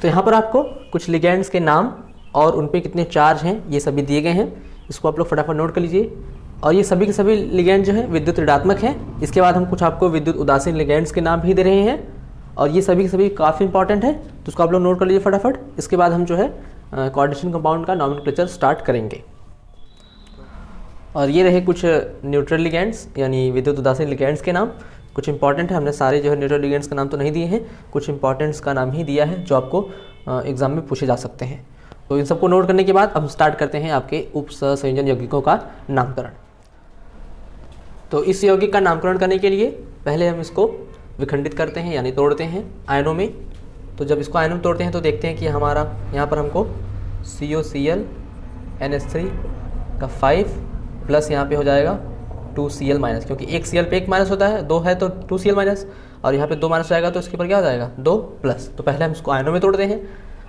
तो यहाँ पर आपको कुछ लिगेंड्स के नाम और उन पे कितने चार्ज हैं ये सभी दिए गए हैं, इसको आप लोग फटाफट नोट कर लीजिए। और ये सभी के सभी लिगेंड जो है विद्युत ऋणात्मक हैं। इसके बाद हम कुछ आपको विद्युत उदासीन लिगेंड्स के नाम भी दे रहे हैं और ये सभी के सभी काफ़ी इंपॉर्टेंट है, तो उसको आप लोग नोट कर लीजिए फटाफट। इसके बाद हम जो है कोऑर्डिनेशन कंपाउंड का नॉमेनक्लेचर स्टार्ट करेंगे। और ये रहे कुछ न्यूट्रल लिगेंड्स यानी विद्युत उदासीन लिगेंड्स के नाम, कुछ इंपॉर्टेंट है। हमने सारे जो है न्यूट्रल लिगेंड्स का नाम तो नहीं दिए हैं, कुछ इंपॉर्टेंट्स का नाम ही दिया है जो आपको एग्जाम में पूछे जा सकते हैं। तो इन सबको नोट करने के बाद हम स्टार्ट करते हैं आपके उपसंयोजन यौगिकों का नामकरण। तो इस यौगिक का नामकरण करने के लिए पहले हम इसको विखंडित करते हैं यानी तोड़ते हैं आयनों में। तो जब इसको आयनों में तोड़ते हैं तो देखते हैं कि हमारा यहाँ पर हमको COCl NH3 का 5 प्लस यहाँ पे हो जाएगा 2Cl माइनस, क्योंकि एक Cl पे एक माइनस होता है, 2 है तो 2Cl माइनस, और यहाँ पे 2 माइनस जाएगा तो इसके ऊपर क्या हो जाएगा 2 प्लस। तो पहले हम इसको आयनों में तोड़ते हैं।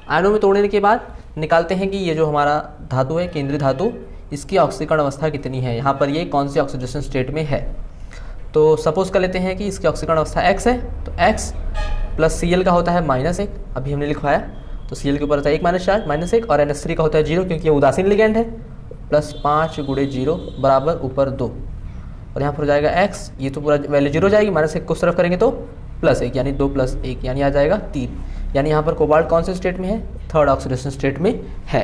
आयनों में तोड़ने के बाद निकालते हैं कि ये जो हमारा धातु है केंद्रीय धातु, इसकी ऑक्सीकरण अवस्था कितनी है, यहाँ पर ये कौन सी ऑक्सीडेशन स्टेट में है। तो सपोज कर लेते हैं कि इसकी ऑक्सीकरण अवस्था X है, तो X प्लस Cl का होता है -1, अभी हमने लिखवाया, तो Cl के ऊपर होता है 1 माइनस चार्ज -1, और NH3 का होता है 0 क्योंकि ये उदासीन लिगेंड है, प्लस 5 × 0 बराबर ऊपर 2, और यहाँ पर हो जाएगा X, ये तो पूरा वैल्यू 0 हो जाएगी, -1 को उस तरफ करेंगे तो +1 यानी 2 + 1 यानी आ जाएगा 3, यानी यहाँ पर कोबाल्ट कौन से स्टेट में है, थर्ड ऑक्सीडेशन स्टेट में है।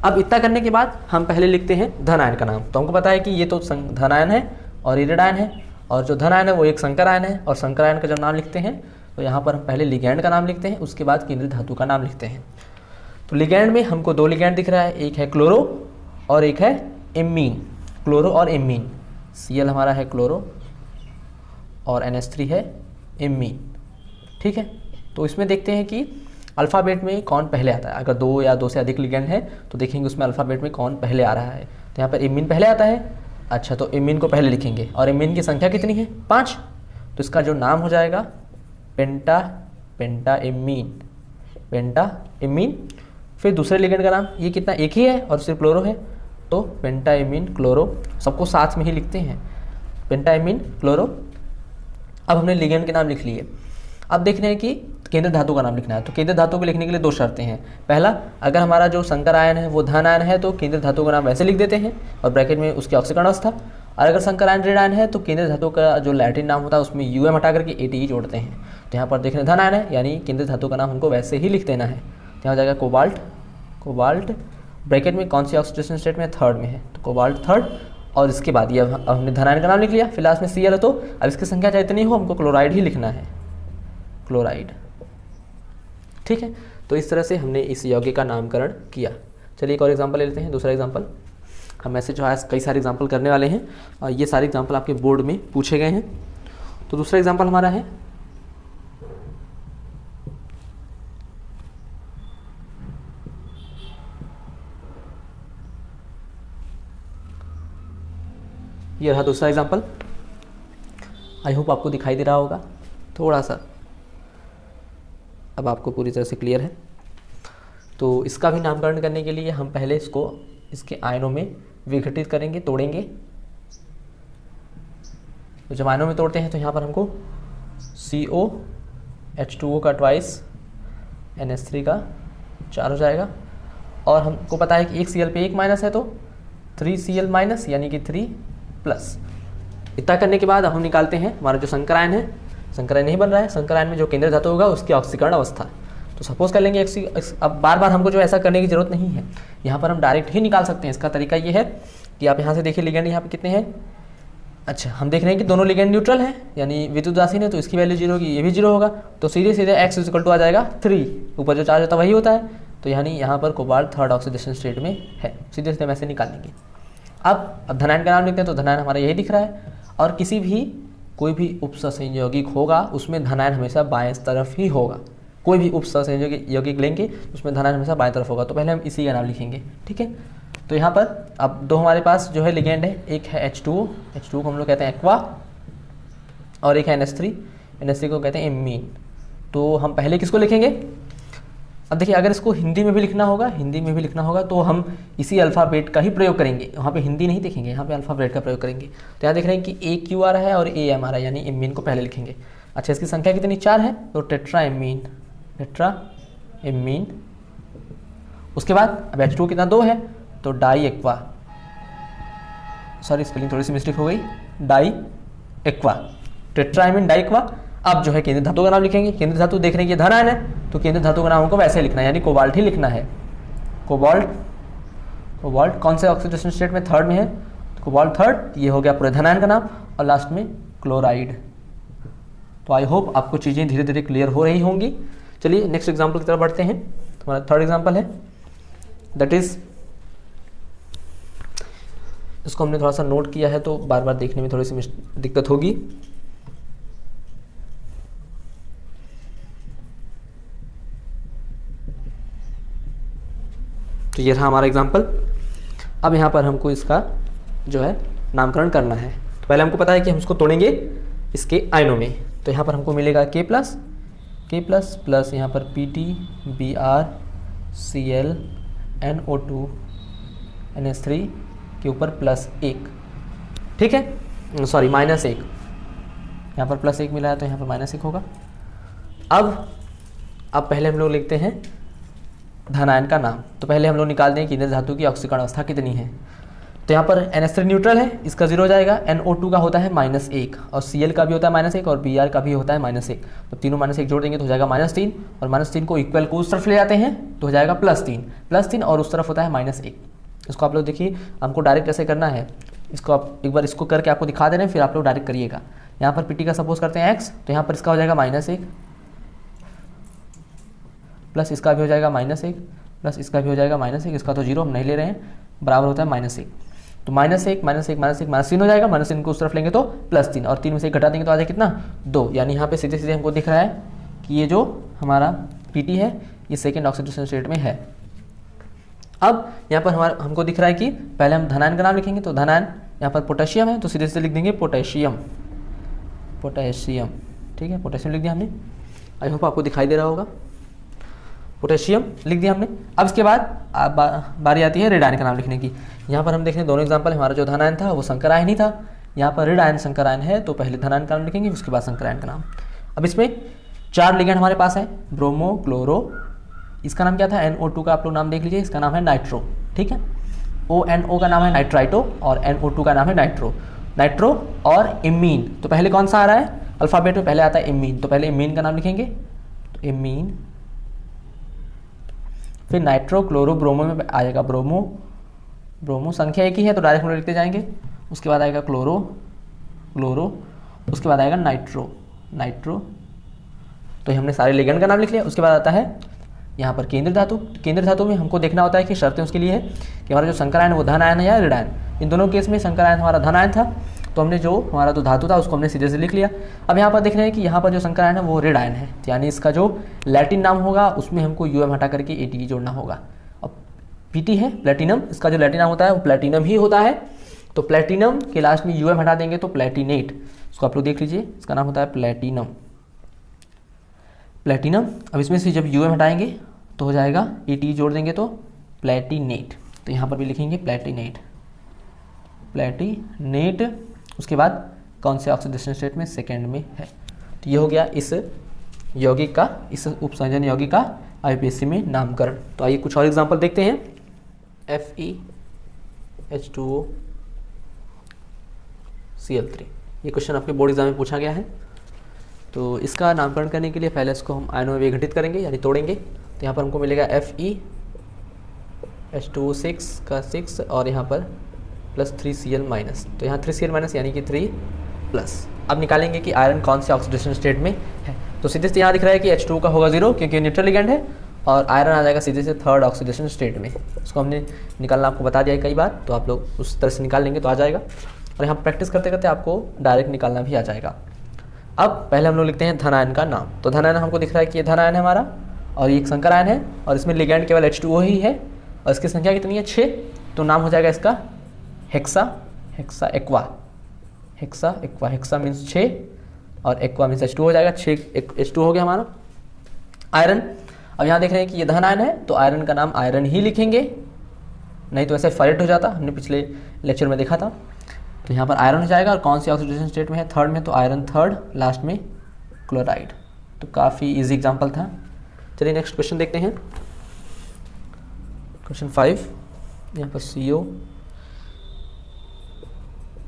अब इतना करने के बाद हम पहले लिखते हैं धन आयन का नाम। तो हमको पता है कि ये तो धन आयन है और इरिड आयन है, और जो धन आयन है वो एक संकर आयन है, और संकर आयन का जब नाम लिखते हैं तो यहाँ पर हम पहले लिगैंड का नाम लिखते हैं, उसके बाद केंद्रीय धातु का नाम लिखते हैं। तो लिगैंड में हमको 2 लिगैंड दिख रहा है, एक है क्लोरो और एक है इमीन। क्लोरो और इमीन, Cl हमारा है क्लोरो और NH3 है इमीन, ठीक है। तो इसमें देखते हैं कि अल्फ़ाबेट में कौन पहले आता है। अगर 2 या 2 से अधिक लिगेंड है तो देखेंगे उसमें अल्फ़ाबेट में कौन पहले आ रहा है। तो यहाँ पर इमीन पहले आता है, अच्छा तो इमीन को पहले लिखेंगे, और इमीन की संख्या कितनी है 5, तो इसका जो नाम हो जाएगा पेंटा इमीन। फिर दूसरे लिगेंड का नाम, ये कितना एक ही है और सिर्फ क्लोरो है, तो पेंटा इमीन क्लोरो, सबको साथ में ही लिखते हैं पेंटा इमीन क्लोरो। अब हमने लिगेंड के नाम लिख लिए, अब देख रहे हैं कि केंद्र धातु का नाम लिखना है। तो केंद्र धातु को लिखने के लिए 2 शर्तें हैं। पहला, अगर हमारा जो संकर आयन है वो धन आयन है तो केंद्र धातु का नाम वैसे लिख देते हैं और ब्रैकेट में उसकी ऑक्सीकरण अवस्था, और अगर संकर आयन ऋण आयन है तो केंद्र धातु का जो लैटिन नाम होता है उसमें UM हटा करके ATE जोड़ते हैं। तो यहाँ पर देख रहे हैं धन आयन है यानी केंद्र धातु का नाम हमको वैसे ही लिख देना है। तो यहाँ हो जाएगा कोबाल्ट, ब्रैकेट में कौन सी ऑक्सीडेशन स्टेट में, थर्ड में है, तो कोबाल्ट थर्ड। और इसके बाद ये अब हमने धन आयन का नाम लिख लिया, फिलहाल में Cl है, तो अब इसकी संख्या चाहे इतनी हो हमको क्लोराइड ही लिखना है, क्लोराइड, ठीक है। तो इस तरह से हमने इस यौगिक का नामकरण किया। चलिए एक और एग्जांपल ले लेते हैं, दूसरा एग्जांपल। हम ऐसे जो है कई सारे एग्जांपल करने वाले हैं और ये सारे एग्जांपल आपके बोर्ड में पूछे गए हैं। तो दूसरा एग्जांपल हमारा है ये रहा दूसरा एग्जांपल। आई होप आपको दिखाई दे रहा होगा थोड़ा सा, अब आपको पूरी तरह से क्लियर है। तो इसका भी नामकरण करने के लिए हम पहले इसको इसके आयनों में विघटित करेंगे, तोड़ेंगे। तो जब आयनों में तोड़ते हैं तो यहाँ पर हमको COH2O का 2 NH3 का 4 हो जाएगा, और हमको पता है कि एक Cl पे 1 माइनस है तो 3Cl माइनस यानी कि 3 प्लस। इतना करने के बाद अब हम निकालते हैं हमारा जो संकर आयन है, संकर आयन नहीं बन रहा है, संकर आयन में जो केंद्र धातु होगा उसकी ऑक्सीकरण अवस्था। तो सपोज कर लेंगे अब बार बार हमको जो ऐसा करने की जरूरत नहीं है, यहाँ पर हम डायरेक्ट ही निकाल सकते हैं। इसका तरीका ये है कि आप यहाँ से देखिए लिगेंड यहाँ पे कितने हैं। अच्छा, हम देख रहे हैं कि दोनों लिगेंड न्यूट्रल है यानी विद्युत उदासीन है, तो इसकी वैल्यू 0 होगी, ये भी 0 होगा, तो सीधे सीधे X = आ जाएगा 3, ऊपर जो चार्ज होता है वही होता है, तो यानी यहाँ पर कोबाल्ट थर्ड ऑक्सीडेशन स्टेट में है। सीधे सीधे वैसे निकालेंगे। अब धनायन का नाम लिखते हैं, तो धनायन हमारा यही दिख रहा है, और किसी भी कोई भी उपसंयोगिक होगा उसमें धनायन हमेशा बाएं तरफ ही होगा। कोई भी उपसंयोगिक यौगिक लेंगे उसमें धनायन हमेशा बाएं तरफ होगा, तो पहले हम इसी का नाम लिखेंगे, ठीक है। तो यहाँ पर अब 2 हमारे पास जो है लिगेंड है, एक है H2O को हम लोग कहते हैं एक्वा, और एक है NH3 को कहते हैं इमीन। तो हम पहले किसको लिखेंगे, अब देखिए अगर इसको हिंदी में भी लिखना होगा तो हम इसी अल्फ़ाबेट का ही प्रयोग करेंगे। वहाँ पे हिंदी नहीं देखेंगे, यहाँ पे अल्फ़ाबेट का प्रयोग करेंगे। तो यहाँ देख रहे हैं कि AQ आ रहा है और AM आ रहा है, यानी इमीन को पहले लिखेंगे। अच्छा, इसकी संख्या कितनी 4 है, तो टेट्रा इमीन। उसके बाद अब H2 कितना 2 है तो डाई एक्वा, सॉरी स्पेलिंग थोड़ी सी मिस्टेक हो गई, डाई एक्वा, टेट्राइमिन डाई एक्वा। अब जो है केंद्रीय धातु का नाम लिखेंगे। केंद्रीय धातु देख रहे हैं कि धन आयन है तो केंद्रीय धातु का नाम हमको वैसे लिखना है, यानी कोबाल्ट ही लिखना है। कोबाल्ट, कोबाल्ट कौन से ऑक्सीडेशन स्टेट में, थर्ड में है, तो कोबाल्ट थर्ड, ये हो गया पूरे धन आयन का नाम। और लास्ट में क्लोराइड। तो आई होप आपको चीज़ें धीरे धीरे क्लियर हो रही होंगी। चलिए नेक्स्ट एग्जाम्पल की तरफ बढ़ते हैं। हमारा थर्ड एग्जाम्पल है, दैट इज, इसको हमने थोड़ा सा नोट किया है तो बार बार देखने में थोड़ी सी दिक्कत होगी। तो ये रहा हमारा एग्जाम्पल। अब यहाँ पर हमको इसका जो है नामकरण करना है। तो पहले हमको पता है कि हम इसको तोड़ेंगे इसके आयनों में। तो यहाँ पर हमको मिलेगा K प्लस प्लस यहाँ पर PT Br Cl NO2 NH3 के ऊपर +1, ठीक है, सॉरी -1, यहाँ पर +1 मिला है तो यहाँ पर -1 होगा। अब पहले हम लोग लिखते हैं धन आयन का नाम। तो पहले हम लोग निकाल दें कि धातु की ऑक्सीकरण अवस्था कितनी है। तो यहाँ पर NH3 न्यूट्रल है, इसका 0 हो जाएगा। NO2 का होता है -1 और Cl का भी होता है -1 और Br का भी होता है -1। तो तीनों -1 जोड़ देंगे तो हो जाएगा -3 और -3 को इक्वल को उस तरफ ले जाते हैं तो हो जाएगा +3 और उस तरफ होता है -1। इसको आप लोग देखिए, हमको डायरेक्ट ऐसे करना है। इसको आप एक बार इसको करके आपको दिखा दे रहे हैं, फिर आप लोग डायरेक्ट करिएगा। यहाँ पर PT का सपोज करते हैं x, तो यहाँ पर इसका हो जाएगा -1 प्लस इसका भी हो जाएगा -1 प्लस इसका भी हो जाएगा -1, इसका तो 0 हम नहीं ले रहे हैं, बराबर होता है -1। तो -1 हो जाएगा, -3 को उस तरफ लेंगे तो +3 और 3 में से 1 घटा देंगे तो आ जाएगा कितना 2। यानी यहाँ पे सीधे सीधे हमको दिख रहा है कि ये जो हमारा PT है ये सेकेंड ऑक्सीडेशन स्टेट में है। अब यहाँ पर हमको दिख रहा है कि पहले हम धनायन का नाम लिखेंगे। तो धनायन यहाँ पर पोटेशियम है तो सीधे सीधे लिख देंगे पोटेशियम, ठीक है, पोटेशियम लिख दिया हमने। आई होप आपको दिखाई दे रहा होगा, पोटेशियम लिख दिया हमने। अब इसके बाद बारी आती है रेड आयन का नाम लिखने की। यहाँ पर हम देख रहे हैं दोनों एग्जाम्पल, हमारा जो धन आयन था वो शंकर आयन ही था, यहाँ पर रेड आयन शंकर आयन है। तो पहले धन आयन का नाम लिखेंगे, उसके बाद शंकर आयन का नाम। अब इसमें 4 लिगेंड हमारे पास है, ब्रोमो, क्लोरो, इसका नाम क्या था, NO2 का आप लोग नाम देख लीजिए, इसका नाम है नाइट्रो, ठीक है। ONO का नाम है नाइट्राइटो और NO2 का नाम है नाइट्रो और इमीन। तो पहले कौन सा आ रहा है, अल्फाबेट में पहले आता है इमीन, तो पहले इमीन का नाम लिखेंगे, तो इमीन, फिर नाइट्रो, क्लोरो, ब्रोमो में आएगा ब्रोमो संख्या एक ही है तो डायरेक्ट हम लिखते जाएंगे। उसके बाद आएगा क्लोरो, उसके बाद आएगा नाइट्रो। तो हमने सारे लिगेंड का नाम लिख लिया। उसके बाद आता है यहाँ पर केंद्रीय धातु में हमको देखना होता है कि शर्तें उसके लिए है कि हमारा जो शंकर आयन है वो धन आयन है या ऋण आयन। इन दोनों केस में शंकर आयन हमारा धन आयन था तो हमने जो हमारा जो धातु था उसको हमने सीधे से लिख लिया। अब यहाँ पर देख रहे हैं कि यहाँ पर जो शंकर आयन है वो ऋण आयन है, यानी इसका जो लैटिन नाम होगा उसमें हमको UM हटा करके ATE जोड़ना होगा। अब PT है प्लेटिनम, इसका जो लैटिन नाम होता है वो प्लेटिनम ही होता है। तो प्लेटिनम के लास्ट में UM हटा देंगे तो प्लेटिनेट, इसको आप लोग देख लीजिए, इसका नाम होता है प्लेटिनम। अब इसमें से जब UM हटाएंगे तो हो जाएगा ATE जोड़ देंगे तो प्लेटिनेट। तो यहाँ पर भी लिखेंगे प्लेटिनेट। उसके बाद कौन से ऑक्सीडेशन स्टेट में, सेकेंड में है। तो ये हो गया इस यौगिक का, इस उपसंयोजन यौगिक का IUPAC में नामकरण। तो आइए कुछ और एग्जांपल देखते हैं। FeH2O Cl3, ये क्वेश्चन आपके बोर्ड एग्जाम में पूछा गया है। तो इसका नामकरण करने के लिए पहले इसको हम आयनों में विघटित करेंगे यानी तोड़ेंगे। तो यहाँ पर हमको मिलेगा FeH2O6 का 6 और यहाँ पर +3Cl-। तो यहाँ 3Cl- यानी कि 3+। अब निकालेंगे कि आयरन कौन से ऑक्सीडेशन स्टेट में है। तो सीधे से यहाँ दिख रहा है कि H2O का होगा 0 क्योंकि न्यूट्रल लिगेंड है और आयरन आ जाएगा सीधे से थर्ड ऑक्सीडेशन स्टेट में। इसको हमने निकालना आपको बता दिया है कई बार, तो आप लोग उस तरह से निकाल लेंगे तो आ जाएगा। और यहाँ प्रैक्टिस करते करते आपको डायरेक्ट निकालना भी आ जाएगा। अब पहले हम लोग लिखते हैं धन आयन का नाम। तो धन आयन हमको दिख रहा है कि ये धन आयन है हमारा और ये एक शंकर आयन है और इसमें लिगेंड केवल H2O ही है और इसकी संख्या कितनी है 6। तो नाम हो जाएगा इसका हेक्सा एक्वा मीन्स 6 और एक्वा मीन्स H2 हो जाएगा, 6 H2 हो गया हमारा। आयरन, अब यहाँ देख रहे हैं कि ये धन आयन है तो आयरन का नाम आयरन ही लिखेंगे, नहीं तो ऐसे फेरेट हो जाता, हमने पिछले लेक्चर में देखा था। तो यहाँ पर आयरन हो जाएगा और कौन सी ऑक्सीडेशन स्टेट में है, थर्ड में, तो आयरन थर्ड, लास्ट में क्लोराइड। तो काफ़ी इजी एग्जांपल था। चलिए नेक्स्ट क्वेश्चन देखते हैं। क्वेश्चन 5, यहाँ पर CO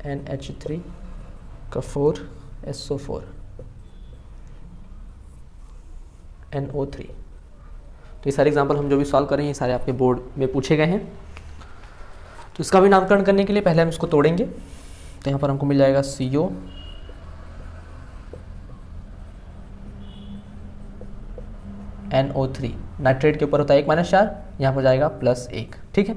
NH3 का 4 SO4 NO3। तो ये सारे एग्जाम्पल हम जो भी सॉल्व कर रहे हैं ये सारे आपके बोर्ड में पूछे गए हैं। तो इसका भी नामकरण करने के लिए पहले हम इसको तोड़ेंगे। तो यहाँ पर हमको मिल जाएगा CO NO3, नाइट्रेट के ऊपर होता है 1 - 4, यहाँ पर जाएगा +1। ठीक है,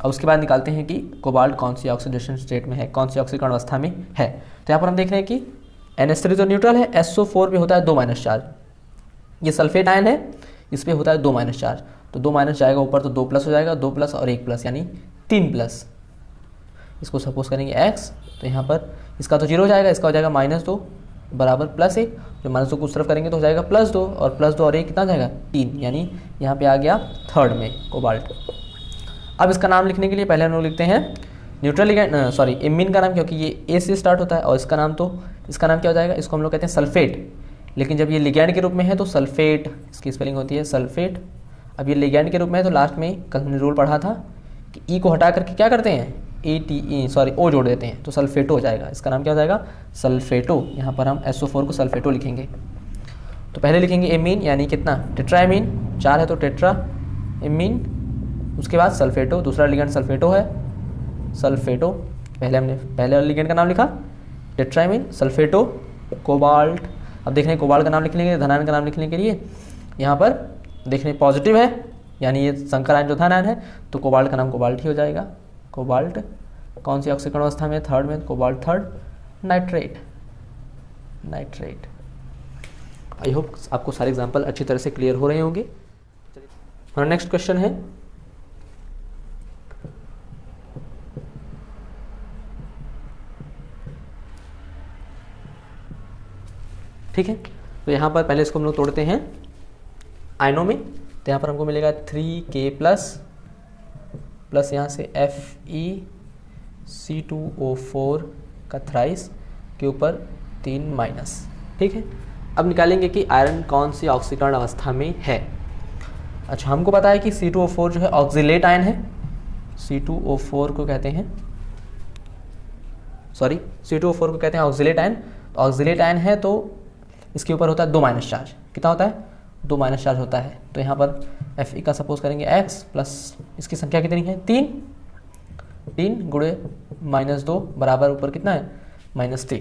अब उसके बाद निकालते हैं कि कोबाल्ट कौन सी ऑक्सीडेशन स्टेट में है, कौन सी ऑक्सीकरण अवस्था में है। तो यहाँ पर हम देख रहे हैं कि NH3 तो न्यूट्रल है, SO4 पे होता है 2 - 4, ये सल्फेट आयन है, इस पर होता है 2 - 4, तो 2 माइनस जाएगा ऊपर तो 2+ हो जाएगा, 2+ और 1+ यानी 3+। इसको सपोज करेंगे x, तो यहाँ पर इसका तो 0 हो जाएगा, इसका हो जाएगा -2 बराबर +1, जो -2 को उस तरफ करेंगे तो हो जाएगा +2, और +2 और 1 कितना हो जाएगा 3, यानी यहाँ पे आ गया 3rd में कोबाल्ट। अब इसका नाम लिखने के लिए पहले हम लोग लिखते हैं न्यूट्रल लिगैंड, सॉरी इमीन का नाम, क्योंकि ये A से स्टार्ट होता है, और इसका नाम क्या हो जाएगा, इसको हम लोग कहते हैं सल्फेट। लेकिन जब ये लिगैंड के रूप में है तो सल्फेट, इसकी स्पेलिंग होती है सल्फेट। अब ये लिगैंड के रूप में है तो लास्ट में कल हमने रूल पढ़ा था कि ई को हटा करके क्या करते हैं, O जोड़ देते हैं, तो सल्फेटो हो जाएगा। इसका नाम क्या हो जाएगा, सल्फेटो। यहाँ पर हम SO4 को सल्फेटो लिखेंगे। तो पहले लिखेंगे एमीन, यानी कितना, टेट्राएमीन, 4 है तो टेट्रा एमीन। उसके बाद सल्फेटो, दूसरा लिगेंड सल्फेटो है, सल्फेटो। पहले लिगेंड का नाम लिखा टेट्राएमीन, सल्फेटो, कोबाल्ट। अब देख रहे हैं कोबाल्ट का नाम लिखने के लिए, धनायन का नाम लिखने के लिए यहाँ पर देख रहे हैं पॉजिटिव है, यानी ये संकर आयन जो धनायन है, तो कोबाल्ट का नाम कोबाल्ट ही हो जाएगा। कोबाल्ट कौन सी ऑक्सीकरण अवस्था में, 3rd में, cobalt 3rd, nitrate. I hope आपको सारे एग्जांपल अच्छी तरह से क्लियर हो रहे होंगे। हमारा नेक्स्ट क्वेश्चन है ठीक है। तो यहाँ पर पहले इसको हम लोग तोड़ते हैं आयनों में। तो यहाँ पर हमको मिलेगा 3K प्लस यहाँ से FeC2O4 का थ्राइस के ऊपर 3-। ठीक है, अब निकालेंगे कि आयरन कौन सी ऑक्सीकरण अवस्था में है। अच्छा, हमको पता है कि C2O4 जो है ऑक्सीलेट आयन है, C2O4 को कहते हैं, सॉरी C2O4 को कहते हैं ऑक्सीलेट आयन। तो ऑक्सीलेट आयन है तो इसके ऊपर होता है 2- चार्ज। कितना होता है, 2- चार्ज होता है। तो यहाँ पर Fe का सपोज करेंगे x प्लस इसकी संख्या कितनी है 3 गुणे -2 बराबर ऊपर कितना है -3।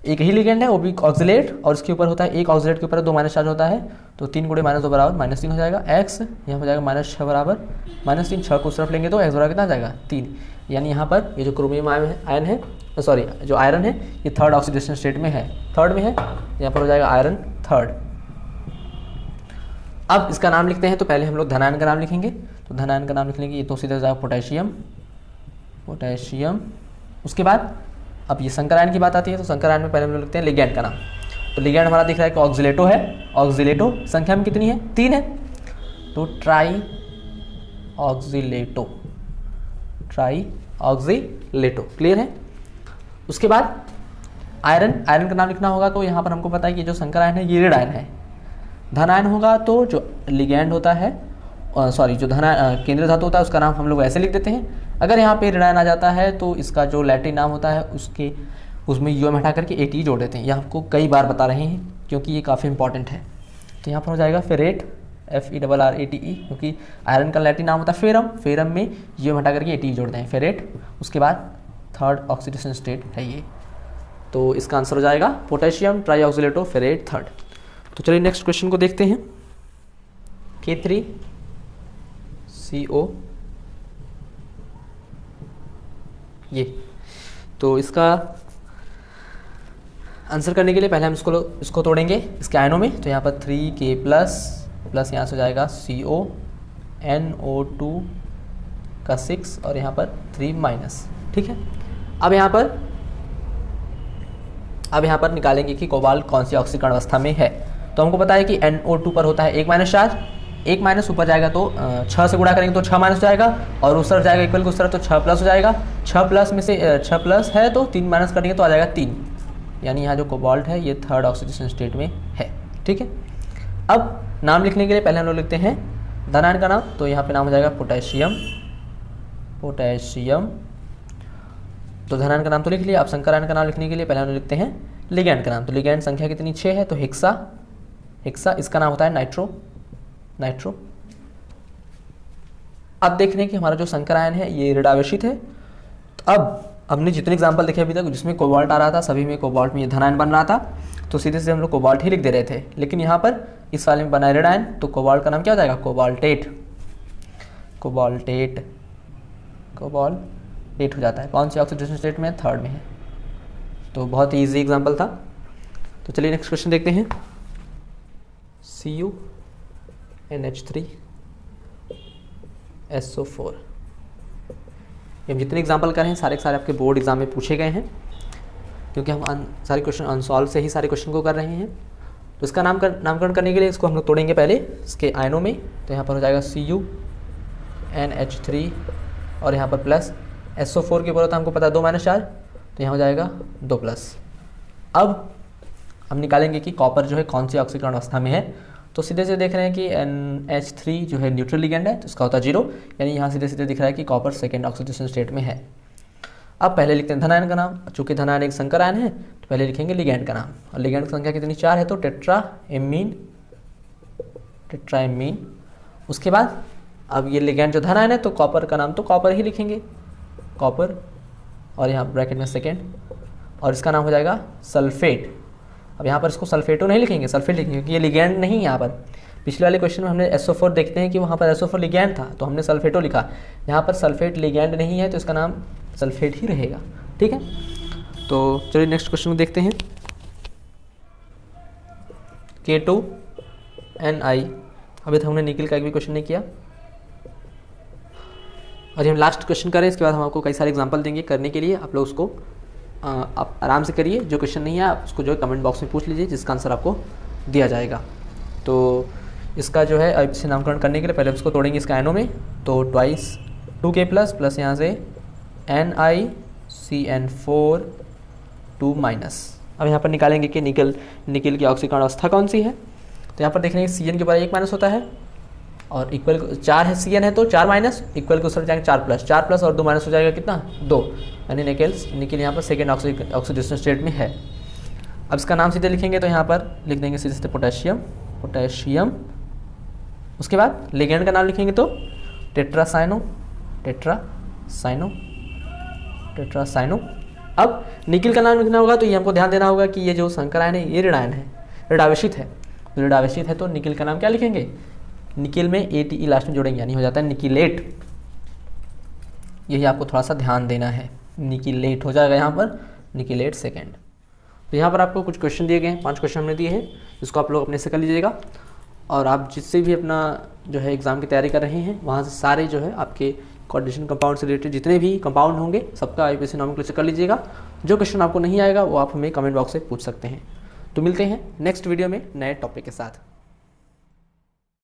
एक ही लिगेंड है वो भी ऑक्सीलेट, और इसके ऊपर होता है एक ऑक्सीलेट के ऊपर 2- चार्ज होता है, तो 3 गुणे -2 बराबर -3 हो जाएगा। x यहाँ हो जाएगा -6 बराबर -3, 6 को उस तरफ लेंगे तो x बराबर कितना आ जाएगा 3। यानी यहाँ पर ये जो क्रोमियम आयन है, सॉरी जो आयरन है, ये 3rd ऑक्सीडेशन स्टेट में है, 3rd में है, यहाँ पर हो जाएगा आयरन 3rd। अब इसका नाम लिखते हैं, तो पहले हम लोग धनायन का नाम लिखेंगे। तो धनायन का नाम लिखने की ये तो सीधा हो जाएगा पोटेशियम। उसके बाद अब ये संकर आयन की बात आती है, तो संकर आयन में पहले हम लोग लिखते हैं लिगैंड का नाम। तो लिगैंड हमारा दिख रहा है कि ऑक्सीलेटो है, ऑक्सीलेटो संख्या में कितनी है 3 है, तो ट्राई ऑक्सीलेटो। क्लियर है। उसके बाद आयरन का नाम लिखना होगा। तो यहाँ पर हमको पता है कि जो संकर आयन है ये ऋण आयन है। धन आयन होगा तो जो लिगैंड होता है, सॉरी जो केंद्रीय धातु होता है उसका नाम हम लोग ऐसे लिख देते हैं। अगर यहाँ पे ऋण आयन आ जाता है तो इसका जो लैटिन नाम होता है उसमें UM हटा करके ATE जोड़ देते हैं। ये आपको कई बार बता रहे हैं क्योंकि ये काफ़ी इंपॉर्टेंट है। तो यहाँ पर हो जाएगा फेरेट, FeRrate, क्योंकि आयरन का लैटिन नाम होता है फेरम में UM हटा करके ATE जोड़ते हैं, फेरेट। उसके बाद 3rd ऑक्सीडेशन स्टेट है ये, तो इसका आंसर हो जाएगा पोटेशियम ट्राईऑक्सीलेटो फेरेट 3rd। तो चलिए नेक्स्ट क्वेश्चन को देखते हैं। K3CO, ये तो इसका आंसर करने के लिए पहले हम इसको तोड़ेंगे इसके आयनों में। तो यहाँ पर 3K प्लस यहाँ से हो जाएगा CONO2 का 6 और यहाँ पर 3-। ठीक है, अब यहाँ पर निकालेंगे कि कोबाल्ट कौन सी ऑक्सीकरण अवस्था में है। तो हमको पता है कि NO2 पर होता है 1- चार्ज, 1- ऊपर जाएगा तो 6 से गुणा करेंगे तो 6- हो जाएगा, और उस तरफ जाएगा इक्वल को उस तरफ तो 6+ हो जाएगा। 6+ में से 6+ है तो 3- करेंगे तो आ जाएगा 3, यानी यहाँ जो कोबाल्ट है ये 3rd ऑक्सीडेशन स्टेट में है। ठीक है, अब नाम लिखने के लिए पहले हम लोग लिखते हैं धनायन का नाम, तो यहाँ पे नाम हो जाएगा पोटेशियम। पोटेशियम तो धनायन का नाम तो लिख लिया। अब संकर का नाम लिखने के लिए पहले हम लोग लिखते हैं लिगैंड का नाम, तो लिगैंड संख्या कितनी 6 है, तो हेक्सा। हेक्सा इसका नाम होता है नाइट्रो। नाइट्रो अब देख रहे हैं कि हमारा जो संकर आयन है ये ऋणावेशित है। तो अब हमने जितने एग्जाम्पल देखे अभी तक जिसमें कोबाल्ट आ रहा था, सभी में कोबाल्ट में ये धनायन बन रहा था, तो सीधे से हम लोग कोबाल्ट ही लिख दे रहे थे। लेकिन यहाँ पर इस वाले में बना है ऋण आयन, तो कोबाल्ट का नाम क्या हो जाएगा, कोबाल्टेट। कोबाल्टेट कोबाल्टेट हो जाता है। कौन सी ऑक्सीडेशन स्टेट में है, 3rd में है। तो बहुत ही ईजी एग्जाम्पल था। तो चलिए नेक्स्ट क्वेश्चन देखते हैं। CuNH3SO4। ये हम जितने एग्जाम्पल कर रहे हैं सारे के सारे आपके बोर्ड एग्जाम में पूछे गए हैं, क्योंकि हम सारे क्वेश्चन अनसॉल्व से ही सारे क्वेश्चन को कर रहे हैं। तो इसका नामकरण करने के लिए इसको हम लोग तोड़ेंगे पहले इसके आयनों में। तो यहाँ पर हो जाएगा CuNH3 और यहाँ पर प्लस SO4 की ऊपर हमको पता है 2 - 4, तो यहाँ हो जाएगा 2+। अब हम निकालेंगे कि कॉपर जो है कौन सी ऑक्सीकरण अवस्था में है। तो सीधे से देख रहे हैं कि NH3 जो है न्यूट्रल लिगेंड है, तो इसका होता है 0, यानी यहाँ सीधे सीधे दिख रहा है कि कॉपर सेकेंड ऑक्सीडेशन स्टेट में है। अब पहले लिखते हैं धनायन का नाम। चूंकि धनायन एक संकर आयन है तो पहले लिखेंगे लिगैंड का नाम, और लिगैंड की संख्या कितनी 4 है, तो टेट्राएमीन। उसके बाद अब ये लिगैंड जो धनायन है तो कॉपर का नाम तो कॉपर ही लिखेंगे, कॉपर, और यहाँ ब्रैकेट में सेकेंड, और इसका नाम हो जाएगा सल्फेट। अब यहाँ पर इसको सल्फेटो नहीं लिखेंगे, सल्फेट लिखेंगे, क्योंकि ये लिगैंड नहीं है। यहाँ पर पिछले वाले क्वेश्चन में हमने SO4 देखते हैं कि वहाँ पर SO4 लिगैंड था, तो हमने सल्फेटो लिखा। यहाँ पर सल्फेट लिगैंड नहीं है, तो इसका नाम सल्फेट ही रहेगा। ठीक है, तो चलिए नेक्स्ट क्वेश्चन को देखते हैं। K2Ni। अभी तक हमने निकल का एक भी क्वेश्चन नहीं किया, और हम लास्ट क्वेश्चन करें, इसके बाद हम आपको कई सारे एग्जांपल देंगे करने के लिए। आप लोग उसको आप आराम से करिए। जो क्वेश्चन नहीं है आप उसको जो है कमेंट बॉक्स में पूछ लीजिए, जिसका आंसर आपको दिया जाएगा। तो इसका जो है अब इसे नामकरण करने के लिए पहले इसको तोड़ेंगे इसके आयनों में। तो 2K+ प्लस यहाँ से NiCN4 2-। अब यहाँ पर निकालेंगे कि निकल की ऑक्सीकरण अवस्था कौन सी है। तो यहाँ पर देख रहे हैं CN के ऊपर 1- होता है, और इक्वल 4 है, CN है तो 4- इक्वल के उस जाएंगे 4+, 4+ और 2- हो जाएगा कितना 2, यानी निकल यहाँ पर सेकेंड ऑक्सीडेशन स्टेट में है। अब इसका नाम सीधे लिखेंगे, तो यहाँ पर लिख देंगे सीधे सीधे पोटेशियम। उसके बाद लिगैंड का नाम लिखेंगे तो टेट्रासाइनो। अब निकल का नाम लिखना होगा, तो ये हमको ध्यान देना होगा कि ये जो संकर आयन है ये ऋण आयन है, ऋणावेशित है। ऋणावेशित है तो निकल का नाम क्या लिखेंगे, निकल में ATE लास्ट में जोड़ेंगे, यानी हो जाता है निकिलेट। यही आपको थोड़ा सा ध्यान देना है, निकिलेट हो जाएगा यहाँ पर, निकिलेट सेकेंड। तो यहाँ पर आपको कुछ क्वेश्चन दिए गए हैं, 5 क्वेश्चन हमने दिए हैं, जिसको आप लोग अपने से कर लीजिएगा। और आप जिससे भी अपना जो है एग्ज़ाम की तैयारी कर रहे हैं, वहाँ से सारे जो है आपके कोऑर्डिनेशन कंपाउंड से रिलेटेड जितने भी कंपाउंड होंगे सबका IUPAC नॉमेनक्लेचर कर लीजिएगा। जो क्वेश्चन आपको नहीं आएगा वो आप हमें कमेंट बॉक्स से पूछ सकते हैं। तो मिलते हैं नेक्स्ट वीडियो में नए टॉपिक के साथ।